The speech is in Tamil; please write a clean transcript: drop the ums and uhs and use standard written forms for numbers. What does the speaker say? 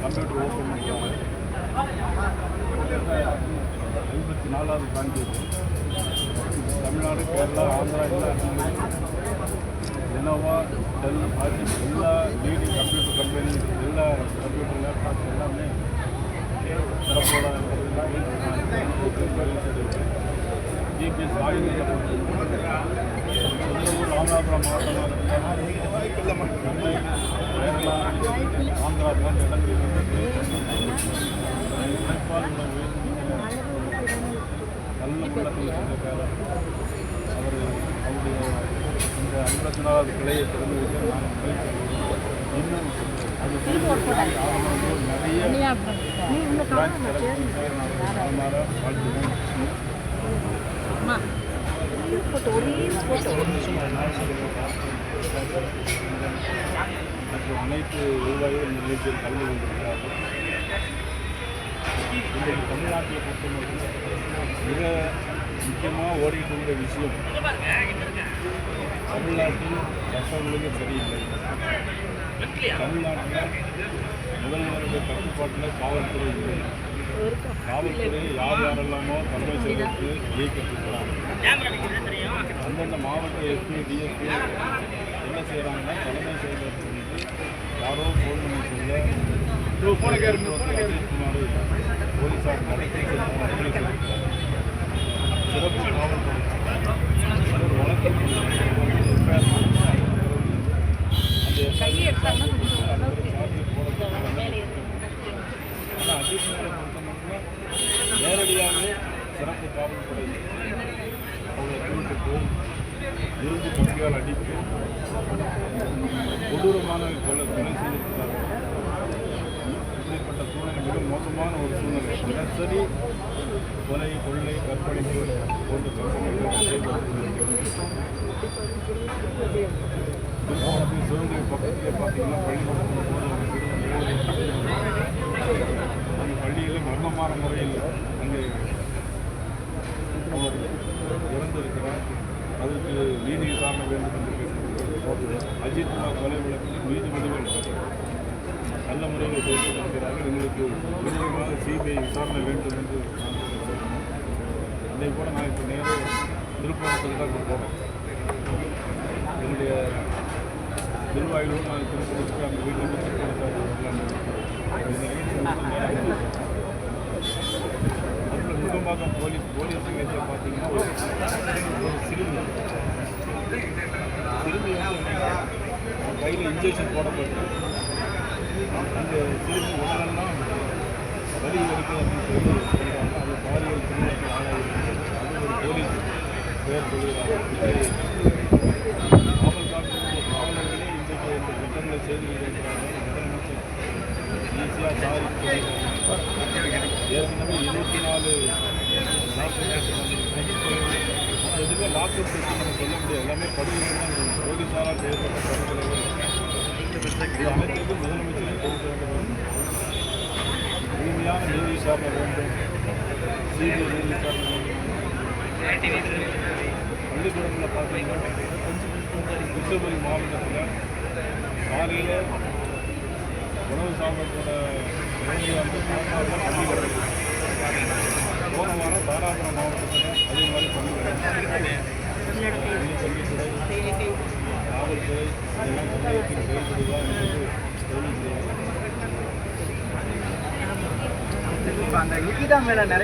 கம்ப்யூட்டர் ஓப்பன் பண்ணுறாங்க. 54வது பிரான்ச் தமிழ்நாடு, கேரளா, ஆந்திரா எல்லா லெனோவா, டெல், ஆர்டிஸ் எல்லா லீடிங் கம்ப்யூட்டர் கம்பெனி எல்லா கம்ப்யூட்டர் லேப்டாப்ஸ் எல்லாமே சிறப்போட ஜிபிஎஸ் ஆய்வு ராமநாதபுரம் மாவட்டம், கேரளா, ஆந்திரா போன்ற இடங்களில் உழைப்பால் உணவு நல்ல குளத்தில் இருந்திருக்கார். அவருடைய இந்த 54வது கிளையை திறந்து வைத்து இன்னும் அது நிறைய வாழ்த்துவேன். மற்றும் அனைத்து விவசாயிகள் இந்த நிலையத்தில் கலந்து கொண்டிருக்கிறார்கள். இன்றைக்கு தமிழ்நாட்டில் பொறுத்தவரைக்கும் மிக முக்கியமாக ஓடிக்கிட்டு விஷயம் தமிழ்நாட்டில் சட்டங்களுக்கு சரியில்லை. தமிழ்நாட்டில் முதல்வருடைய கட்டுப்பாட்டில் காவல்துறை இல்லை. காவல்துறை யாரெல்லாமோ தலைமை செயலருக்கு இயக்கிட்டுருக்கிறாங்க. அந்தந்த மாவட்ட எஸ்பி, டிஎஸ்பி என்ன செய்கிறாங்கன்னா தலைமை செயலருக்கு வந்து யாரோ ஃபோன் பண்ணி சொல்ல அஜித்குமார் போலீஸார் நடத்தி சிறப்பு காவல்துறை ஒரு வழக்கு ஆனால் அஜித்குமாரை பொறுத்தவரைக்கும் நேரடியாகவே சிறப்பு காவல்துறை அவங்களை கூட்டு போய் இரும்பு கத்தியால் அடித்து கொடூரமான கொலை செய்திருக்கிறார்கள். இப்படிப்பட்ட சூழ்நிலை மிக மோசமான ஒரு சூழ்நிலை. தினசரி கொலை, கொள்ளை, கற்பழிப்பு போன்ற சிவகங்கை பக்கத்திலே பார்த்தீங்கன்னா பள்ளிக்கூடத்தில் அந்த பள்ளியில் மர்மமான முறையில் அங்கே அவர் இறந்திருக்கிறார். அதற்கு நீதி விசாரணை வேண்டும் என்று கேட்டிருக்கிறார். அஜித்குமார் கொலை வழக்கில் நீதிபதிகள் நல்ல முறையில் பேசியிருக்கிறார்கள். எங்களுக்கு விரைவாக சிபிஐ விசாரணை வேண்டும் என்று அதே போல் நான் இப்போ நேரம் திருப்பணத்தில் தான் போகிறேன். என்னுடைய திருவாயிலும் நான் திருப்பணத்துக்கு அந்த வீட்டுக்கு திருப்பணத்தார் அதில் முகமாக போலீஸ் நிலையத்தை பார்த்தீங்கன்னா ஒரு சிறுமி கையில் இன்ஜெக்ஷன் போடப்பட்டு அந்த சிறுமி உடலெல்லாம் வலி வலிக்கும் அப்படின்னு சொல்லி சொல்கிறாங்க. அது பாலியல் துன்புறுத்தலுக்கு ஆளாகிறது. அது ஒரு போலீஸ் பெயர் சொல்கிறார்கள். காவல் காக்கக்கூடிய காவலர்களே இன்றைக்கு இந்த குற்றங்களை செய்து கொண்டிருக்கிறார்கள். முதலமைச்சர் ஈஸியாக சாரி ஏற்கனவே 24 எதுவுமே லாக்அப் நம்ம சொல்ல முடியாது. எல்லாமே படுகொலை போலீஸாரால் செய்யப்பட்ட படுகொலைகள். இது அனைத்திற்கும் முதலமைச்சரையும் கொடுக்க வேண்டும். முழுமையான நீதி விசாரணை வேண்டும். சிபிஐ நீதி விசாரணை வேண்டும். பள்ளிக்கூடத்தில் பார்த்தீங்கன்னா கிருஷ்ணகிரி மாவட்டத்தில் காலையில் உணவு சாப்பிடக்கூட பள்ளிக்கூடம் போன வாரம் தாராபுரம் மாவட்டத்தில் அதே மாதிரி பள்ளிக்கூடம் பள்ளித்துறை, காவல்துறை இதெல்லாம் சமூகத்தின் செயல்படுதான் என்பது அந்த லிகிதா மேலே நிறைய